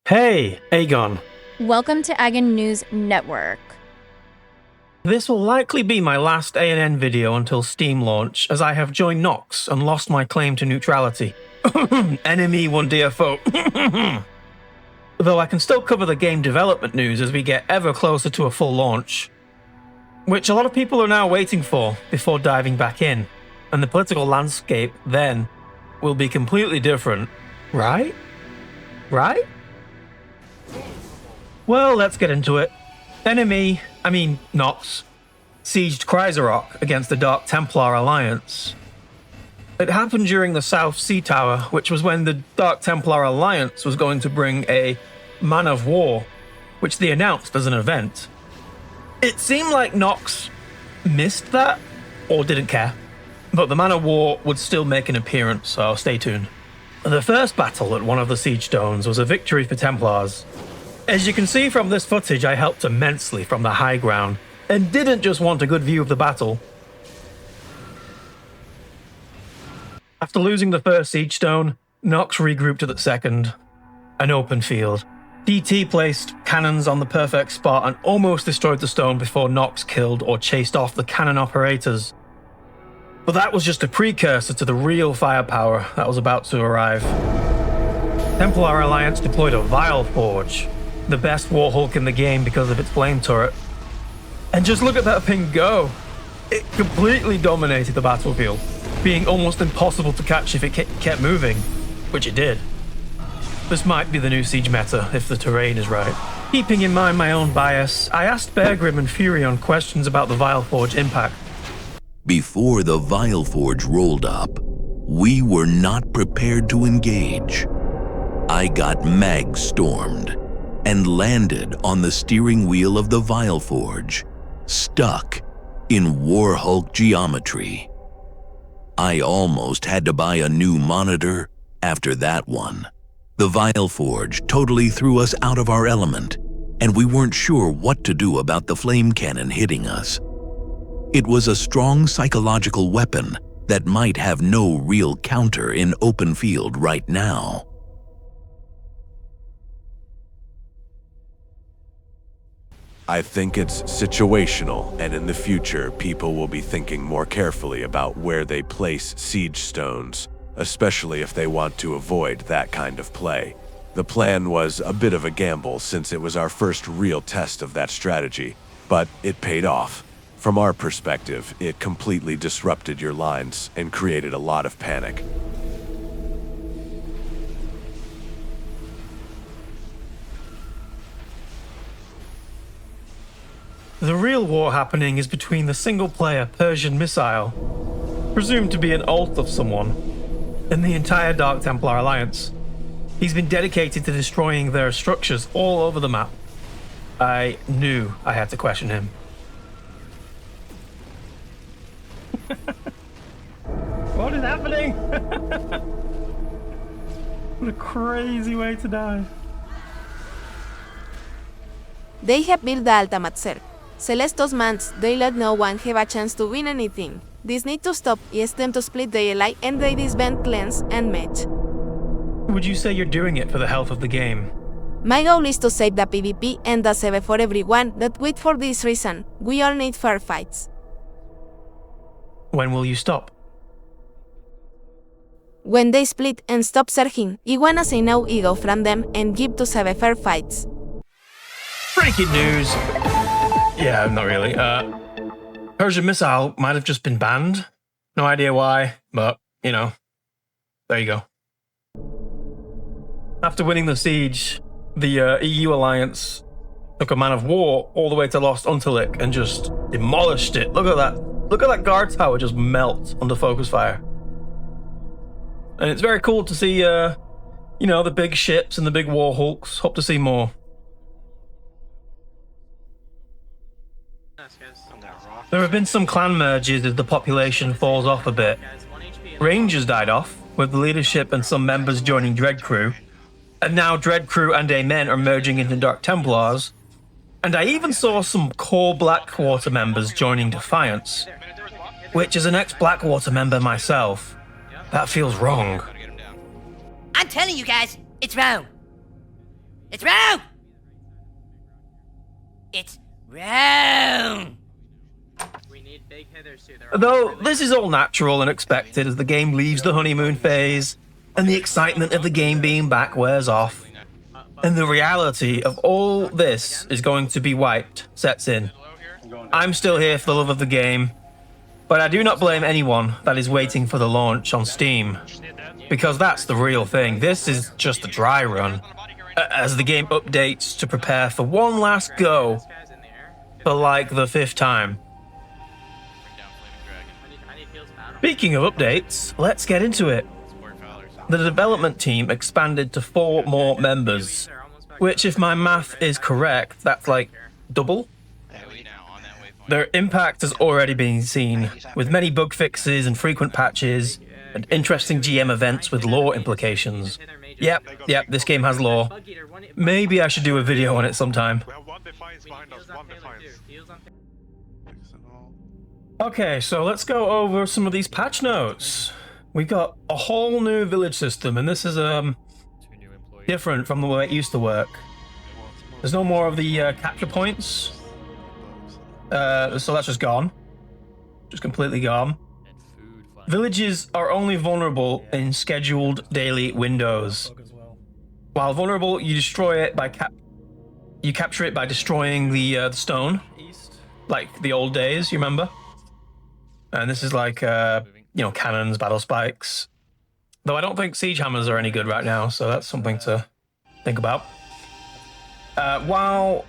Hey, Agon. Welcome to Agon News Network. This will likely be my last A&N video until Steam launch, as I have joined Nox and lost my claim to neutrality. Enemy one dear foe. Though I can still cover the game development news as we get ever closer to a full launch, which a lot of people are now waiting for before diving back in, and the political landscape then will be completely different, right? Right? Well, let's get into it. Nox, sieged Kryerok against the Dark Templar Alliance. It happened during the South Sea Tower, which was when the Dark Templar Alliance was going to bring a Man of War, which they announced as an event. It seemed like Nox missed that, or didn't care, but the Man of War would still make an appearance, so stay tuned. The first battle at one of the siege stones was a victory for Templars. As you can see from this footage, I helped immensely from the high ground, and didn't just want a good view of the battle. After losing the first siege stone, Nox regrouped at the second. An open field. DT placed cannons on the perfect spot and almost destroyed the stone before Nox killed or chased off the cannon operators. But that was just a precursor to the real firepower that was about to arrive. Templar Alliance deployed a Vile Forge, the best Warhulk in the game because of its flame turret. And just look at that thing go. It completely dominated the battlefield, being almost impossible to catch if it kept moving, which it did. This might be the new siege meta if the terrain is right. Keeping in mind my own bias, I asked Beargrim and Furion questions about the Vile Forge impact. Before the Vile Forge rolled up, we were not prepared to engage. I got mag-stormed and landed on the steering wheel of the Vile Forge, stuck in Warhulk geometry. I almost had to buy a new monitor after that one. The Vile Forge totally threw us out of our element, and we weren't sure what to do about the flame cannon hitting us. It was a strong psychological weapon that might have no real counter in open field right now. I think it's situational, and in the future, people will be thinking more carefully about where they place siege stones, especially if they want to avoid that kind of play. The plan was a bit of a gamble since it was our first real test of that strategy, but it paid off. From our perspective, it completely disrupted your lines and created a lot of panic. The real war happening is between the single-player Persian missile, presumed to be an ult of someone, and the entire Dark Templar Alliance. He's been dedicated to destroying their structures all over the map. I knew I had to question him. What is happening? What a crazy way to die. They have built the ultimate serve. Celestos mans, they let no one have a chance to win anything. This need to stop, it's them to split the ally and they disband clans and match. Would you say you're doing it for the health of the game? My goal is to save the PvP and the CV for everyone that wait for this reason. We all need fair fights. When will you stop? When they split and stop searching, I wanna say no ego from them and give to CV fair fights. Breaking news! Yeah, not really. Persian missile might have just been banned. No idea why, but, there you go. After winning the siege, the EU alliance took a Man of War all the way to Lost Untilik and just demolished it. Look at that. Look at that guard tower just melt under focus fire. And it's very cool to see, the big ships and the big Warhulks. Hope to see more. There have been some clan merges as the population falls off a bit. Rangers died off, with the leadership and some members joining Dread Crew, and now Dread Crew and Amen are merging into Dark Templars, and I even saw some core Blackwater members joining Defiance, which as an ex-Blackwater member myself, that feels wrong. I'm telling you guys, it's wrong. It's round! It's round! Though this is all natural and expected as the game leaves the honeymoon phase, and the excitement of the game being back wears off, and the reality of all this is going to be wiped sets in. I'm still here for the love of the game, but I do not blame anyone that is waiting for the launch on Steam, because that's the real thing. This is just a dry run, as the game updates to prepare for one last go for like the 5th time. Speaking of updates, let's get into it. The development team expanded to 4 more members, which, if my math is correct, that's like double. Their impact has already been seen, with many bug fixes and frequent patches, and interesting GM events with lore implications. Yep, this game has lore. Maybe I should do a video on it sometime. Okay, so let's go over some of these patch notes. We've got a whole new village system, and this is different from the way it used to work. There's no more of the capture points. So that's just gone. Just completely gone. Villages are only vulnerable in scheduled daily windows. While vulnerable, you destroy it by you capture it by destroying the stone, like the old days, you remember? And this is like cannons, battle spikes. Though I don't think siege hammers are any good right now, so that's something to think about. While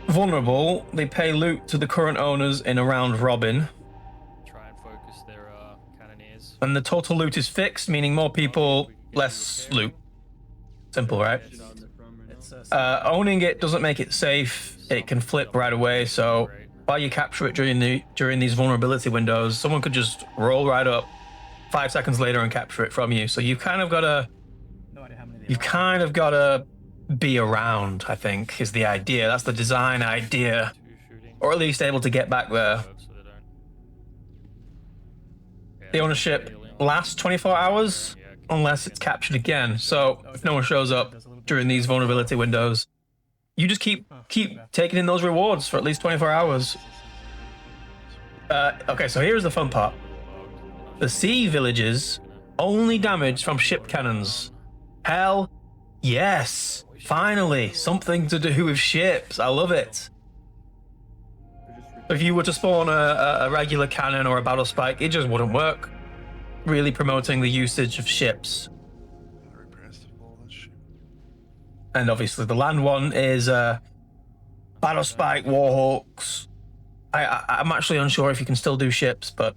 vulnerable, they pay loot to the current owners in a round robin. Try and focus their cannoneers. And the total loot is fixed, meaning more people, less loot. Simple, right? Owning it doesn't make it safe. It can flip right away, so while you capture it during these vulnerability windows, someone could just roll right up 5 seconds later and capture it from you. So you've kind of got to be around, I think, is the idea. That's the design idea, or at least able to get back there. The ownership lasts 24 hours unless it's captured again. So if no one shows up during these vulnerability windows, you just keep taking in those rewards for at least 24 hours. Okay, so here's the fun part. The sea villages only damage from ship cannons. Hell yes! Finally, something to do with ships. I love it. If you were to spawn a regular cannon or a battle spike, it just wouldn't work. Really promoting the usage of ships. And obviously the land one is battle spike, Warhulks. I'm actually unsure if you can still do ships, but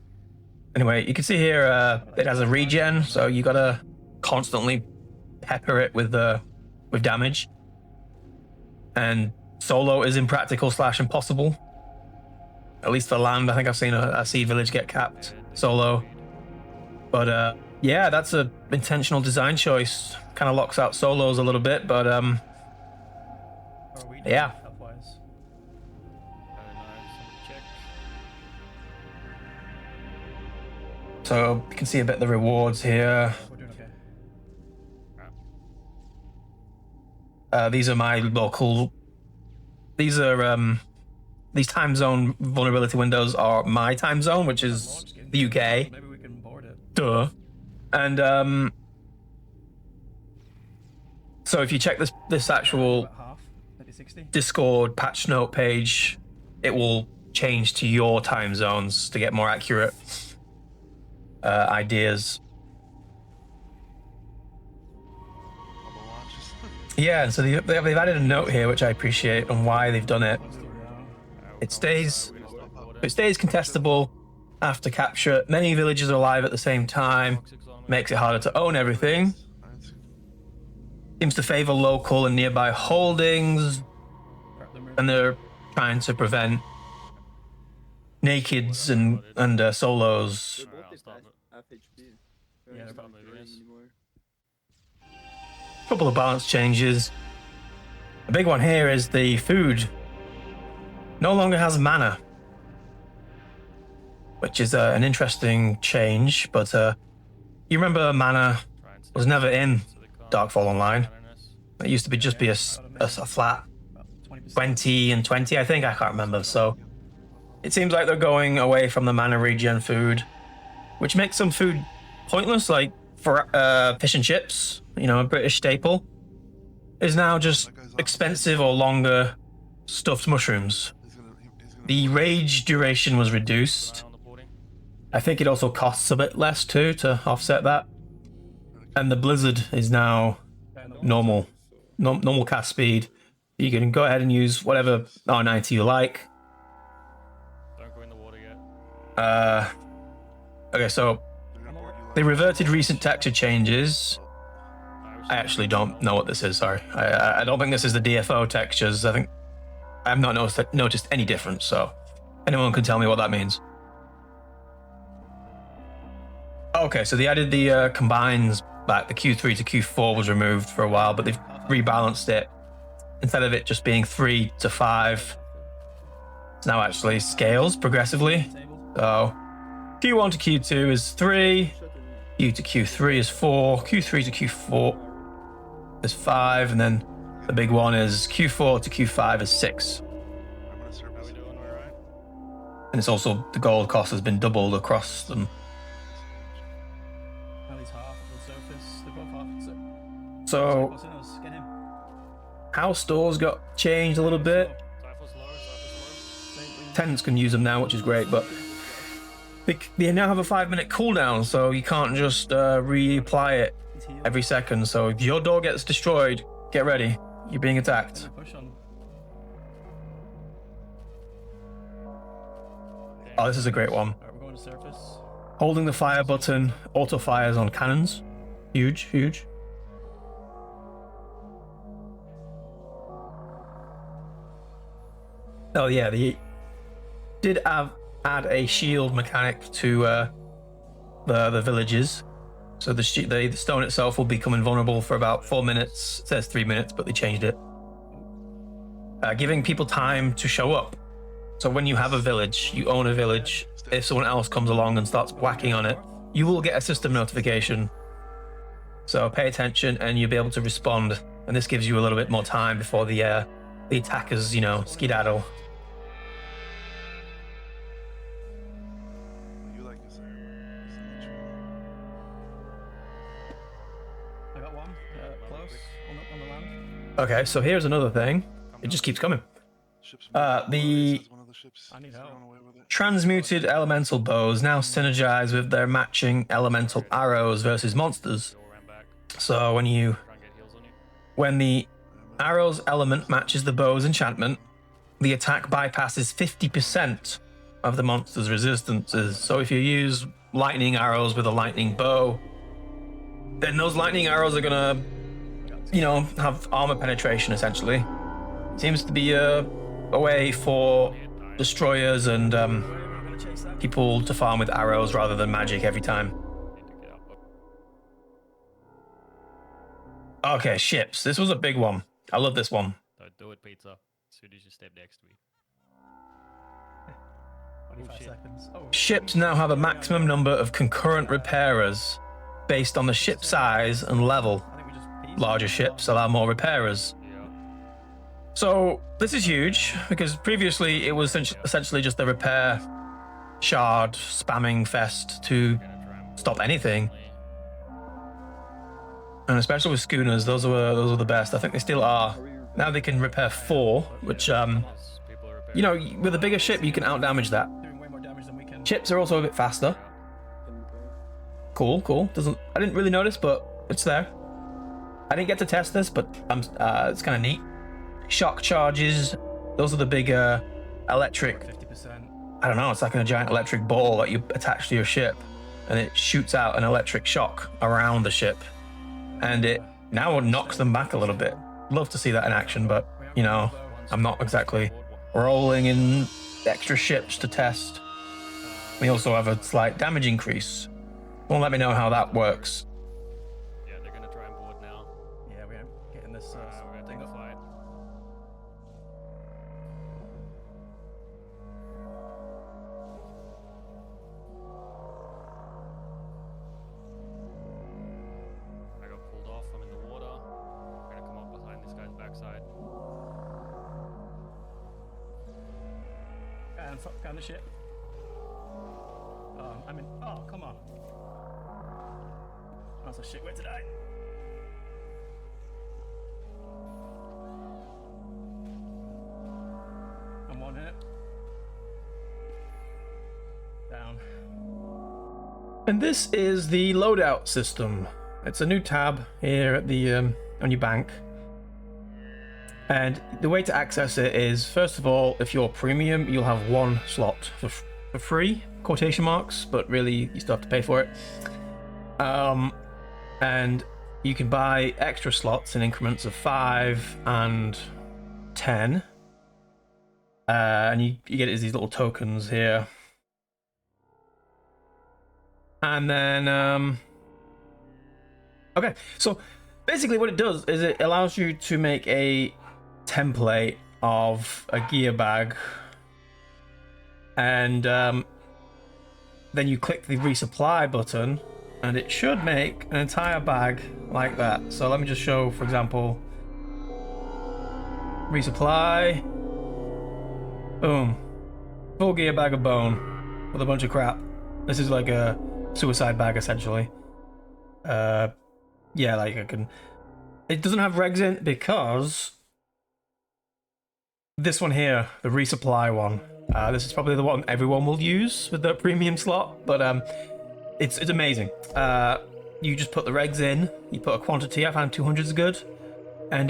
anyway, you can see here it has a regen, so you gotta constantly pepper it with damage. And solo is impractical / impossible. At least for land, I think I've seen a sea village get capped solo. But yeah, that's an intentional design choice. Kind of locks out solos a little bit, but yeah. So you can see a bit of the rewards here. These are my local. These time zone vulnerability windows are my time zone, which is the UK. Maybe we can board it. Duh. And so if you check this actual Discord patch note page, it will change to your time zones to get more accurate ideas. Yeah, so they've added a note here, which I appreciate, on why they've done it. It stays contestable after capture. Many villages are alive at the same time. Makes it harder to own everything. Seems to favor local and nearby holdings. And they're trying to prevent nakeds and solos. Couple of balance changes. A big one here is the food no longer has mana, which is an interesting change, but you remember mana was never in Darkfall Online. Canoness. It used to be just be a flat 20 and 20, I think. I can't remember. So it seems like they're going away from the mana regen food, which makes some food pointless, like for fish and chips, you know, a British staple, is now just expensive or longer stuffed mushrooms. The rage duration was reduced. On the boarding. I think it also costs a bit less too to offset that. And the blizzard is now normal cast speed. You can go ahead and use whatever R90 you like. Don't go in the water yet. Okay, so they reverted recent texture changes. I actually don't know what this is, sorry. I don't think this is the DFO textures. I think I've not noticed any difference, so anyone can tell me what that means. Okay, so they added the combines back. The Q3 to Q4 was removed for a while, but they've rebalanced it. Instead of it just being 3 to 5, it's now actually scales progressively. So Q1 to Q2 is 3, Q to Q3 is 4, Q3 to Q4 is 5, and then the big one is Q4 to Q5 is 6. How we doing? All right. And it's also, the gold cost has been doubled across them. So house stores got changed a little bit. Typho's low. Tenants can use them now, which is great, but they now have a 5-minute cooldown, so you can't just reapply it every second. So if your door gets destroyed, get ready. You're being attacked. Oh, this is a great one. We're going to surface. Holding the fire button auto fires on cannons. Huge, huge. Oh yeah, they did add a shield mechanic to the villages. So the stone itself will become invulnerable for about 4 minutes. It says 3 minutes, but they changed it. Giving people time to show up. So when you have a village, you own a village, if someone else comes along and starts whacking on it, you will get a system notification. So pay attention and you'll be able to respond. And this gives you a little bit more time before the attackers, you know, skedaddle. I got one. Close. On the land. Okay, so here's another thing. It just keeps coming. The I need help. transmuted elemental bows now synergize with their matching elemental arrows versus monsters. All ran back. So when Try and get heals on you. when the arrow's element matches the bow's enchantment, the attack bypasses 50% of the monster's resistances. So if you use lightning arrows with a lightning bow, then those lightning arrows are gonna, you know, have armor penetration essentially. Seems to be a way for destroyers and people to farm with arrows rather than magic every time. Need to get up. Okay, ships. This was a big one. I love this one. Don't do it, pizza. As soon as you step next to me. 25 seconds. Oh, Ships now have a maximum number of concurrent repairers based on the ship size and level. I think we just peed. Larger ships allow more repairers. Yeah. So this is huge because previously it was essentially just the repair shard spamming fest to Gonna try and stop anything. pull And especially with schooners, those are the best. I think they still are. Now they can repair 4, which because people are repairing. you know, with a bigger ship you can outdamage that. Doing way more damage than we can. Ships are also a bit faster. Cool. I didn't really notice, but it's there. I didn't get to test this, but it's kind of neat. Shock charges. Those are the big electric. 50%. I don't know. It's like a giant electric ball that you attach to your ship, and it shoots out an electric shock around the ship, and it now knocks them back a little bit. Love to see that in action, but you know, I'm not exactly rolling in extra ships to test. We also have a slight damage increase. Won't let me know how that works. Yeah, they're gonna try and board now. Yeah, we ain't getting this We're gonna thing take a up. fight. I got pulled off. I'm in the water. kind of shit. I mean, oh, come on. That's a shit way to die. I'm one hit. Down. And this is the loadout system. It's a new tab here at the on your bank. And the way to access it is, first of all, if you're premium, you'll have one slot for free, quotation marks, but really you still have to pay for it. And you can buy extra slots in increments of 5 and 10. And you get it as these little tokens here. And then, okay, so basically what it does is it allows you to make a template of a gear bag, and then you click the resupply button and it should make an entire bag like that. So let me just show, for example, resupply, boom, full gear bag of bone with a bunch of crap. This is like a suicide bag essentially. Yeah, like I can, it doesn't have regs in because this one here, the resupply one, this is probably the one everyone will use with the premium slot, but it's amazing. You just put the regs in, you put a quantity. I found 200 is good, and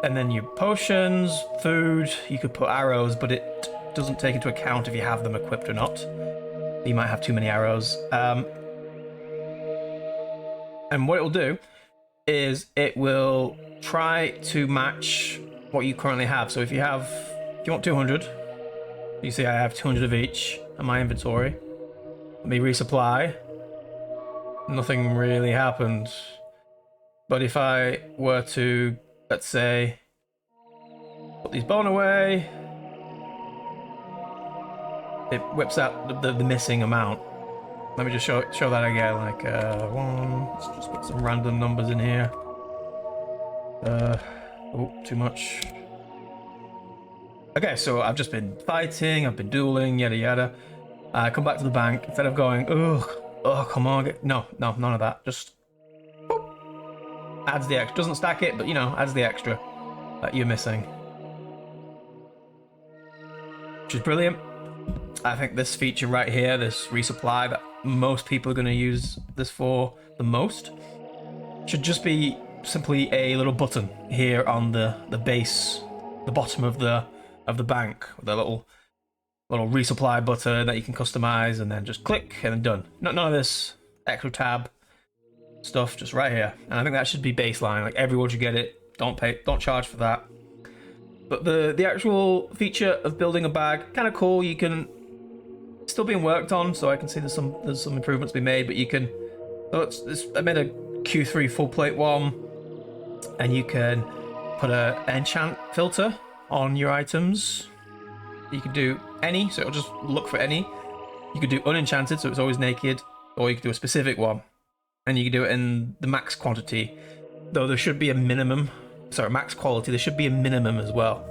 then your potions, food. You could put arrows, but it doesn't take into account if you have them equipped or not. You might have too many arrows. And what it will do is it will try to match what you currently have. So if you want 200, you see I have 200 of each in my inventory. Let me resupply. Nothing really happened. But if I were to, let's say, put these bone away, it whips out the missing amount. Let me just show that again, like let's just put some random numbers in here. Oh, too much. Okay, so I've just been fighting, I've been dueling, yada yada. I come back to the bank, instead of going, oh, come on, no, none of that. Just boop, adds the extra. Doesn't stack it, but you know, adds the extra that you're missing. Which is brilliant. I think this feature right here, this resupply that most people are going to use this for the most, should just be simply a little button here on the base, the bottom of the bank, with a little resupply button that you can customize, and then just click and then done. None of this extra tab stuff, just right here. And I think that should be baseline. Like everyone should get it. Don't charge for that. But the actual feature of building a bag, kind of cool. You can still being worked on, so I can see there's some improvements being made. But you can, I made a Q3 full plate one, and you can put an enchant filter on your items. You can do any, so it'll just look for any. You could do unenchanted, so it's always naked, or you could do a specific one, and you can do it in the max quantity. Though there should be a minimum. Sorry, max quality. There should be a minimum as well.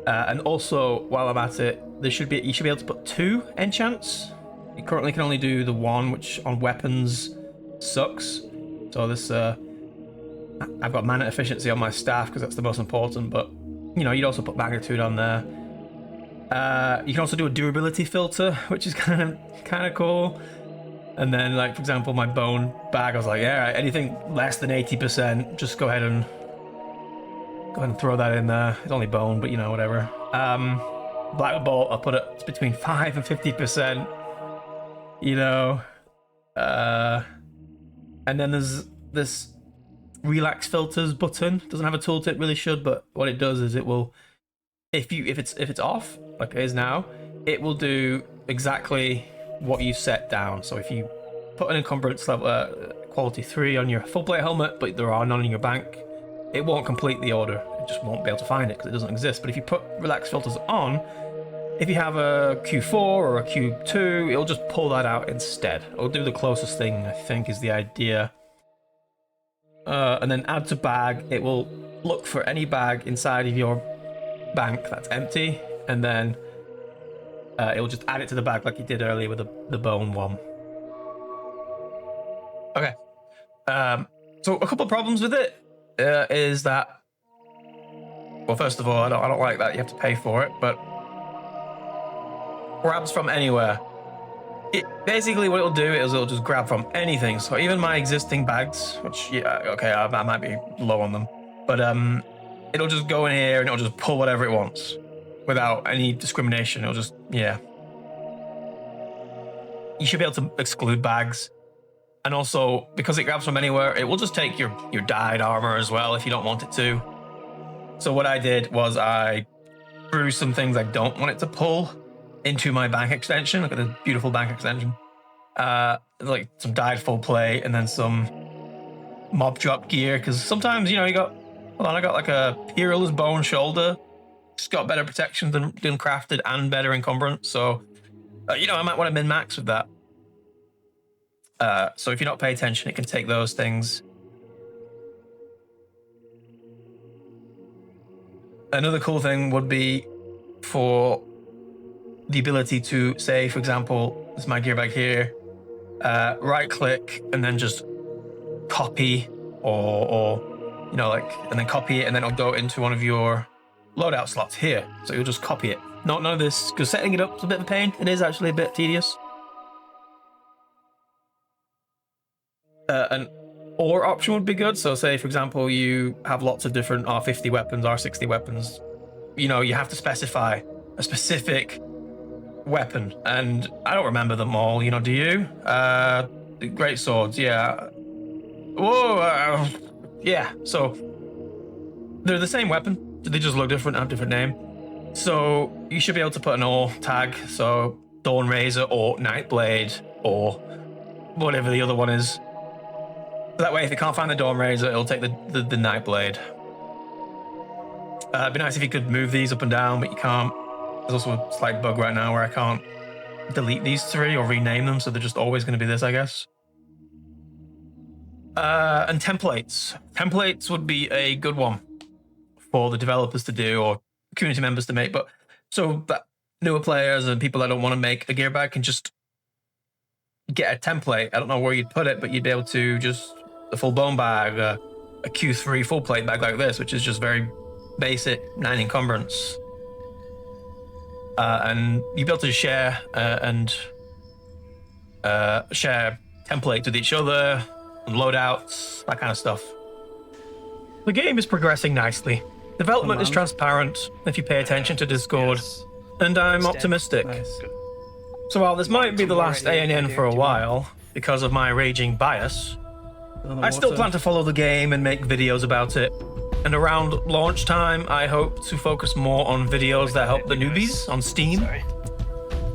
And also, while I'm at it, you should be able to put 2 enchants. You currently can only do the 1, which on weapons sucks. So this, I've got mana efficiency on my staff because that's the most important. But you know, you'd also put magnitude on there. You can also do a durability filter, which is kind of cool. And then, like for example, my bone bag, I was like, yeah, anything less than 80%, just go ahead and throw that in there. It's only bone, but you know, whatever. Black bolt, I'll put it's between 5 and 50%. You know, and then there's this relax filters button. Doesn't have a tooltip, really should, but what it does is it will, if it's off like it is now, it will do exactly what you set down. So if you put an encumbrance level quality 3 on your full plate helmet, but there are none in your bank, it won't complete the order. It just won't be able to find it because it doesn't exist. But if you put relax filters on, if you have a Q4 or a Q2, it'll just pull that out instead. It'll do the closest thing, I think, is the idea. And then add to bag, it will look for any bag inside of your bank that's empty, and then it'll just add it to the bag like you did earlier with the bone one. Okay. So a couple of problems with it is that, well, first of all, I don't like that you have to pay for it, but grabs from anywhere. It basically what it'll do is it'll just grab from anything. So even my existing bags, which okay, I might be low on them, but it'll just go in here and it'll just pull whatever it wants without any discrimination. It'll just, yeah. You should be able to exclude bags. And also, because it grabs from anywhere, it will just take your dyed armor as well if you don't want it to. So what I did was I threw some things I don't want it to pull into my bank extension. Look at this beautiful bank extension. Like some dyed full plate and then some mob drop gear. Because sometimes, you know, I got like a Peerless bone shoulder. It's got better protection than crafted and better encumbrance. So, you know, I might want to min-max with that. So if you not pay attention, it can take those things. Another cool thing would be for the ability to say, for example, this is my gear bag here, right click and then just copy or you know, like, and then copy it and then it'll go into one of your loadout slots here. So you'll just copy it. None of this, because setting it up is a bit of a pain. It is actually a bit tedious. An or option would be good. So say, for example, you have lots of different R50 weapons, R60 weapons. You know, you have to specify a specific weapon. And I don't remember them all, you know, do you? Great swords, yeah. Whoa, yeah. So they're the same weapon. They just look different, have different name. So you should be able to put an or tag. So Dawn Razor or Nightblade or whatever the other one is. That way, if you can't find the Dawn Razor, it'll take the Nightblade. It'd be nice if you could move these up and down, but you can't. There's also a slight bug right now where I can't delete these three or rename them, so they're just always going to be this, I guess. And templates. Templates would be a good one for the developers to do or community members to make. But so that newer players and people that don't want to make a gear bag can just get a template. I don't know where you'd put it, but you'd be able to just a full bone bag, a Q3 full plate bag like this, which is just very basic, 9 encumbrance. And you'd be able to share share templates with each other, and loadouts, that kind of stuff. The game is progressing nicely. Development is transparent if you pay attention to Discord, and I'm optimistic. Nice. So while this might be the last ANN for a while, because of my raging bias, I still plan to follow the game and make videos about it. And around launch time, I hope to focus more on videos that help the newbies on Steam,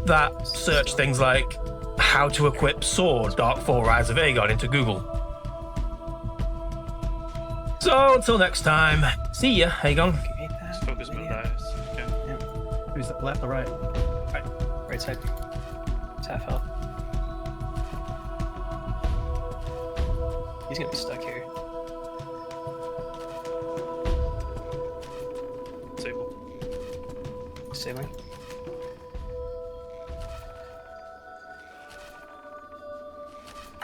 that search things like how to equip sword Darkfall Rise of Agon into Google. So until next time, see ya, Agon. Just focus on bias. Okay. Who's that, left or right? Right side. It's half health. He's gonna be stuck here. Disable. Disabling.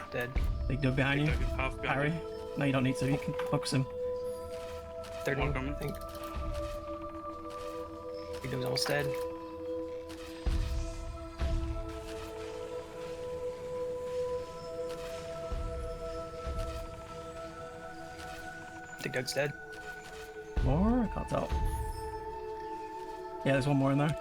Dead. Big dog behind you. Half Harry. No, you don't need to. You can focus him. Third one, coming. I think. Big dog's almost dead. Big dog's dead. More? I can't tell. Yeah, there's one more in there.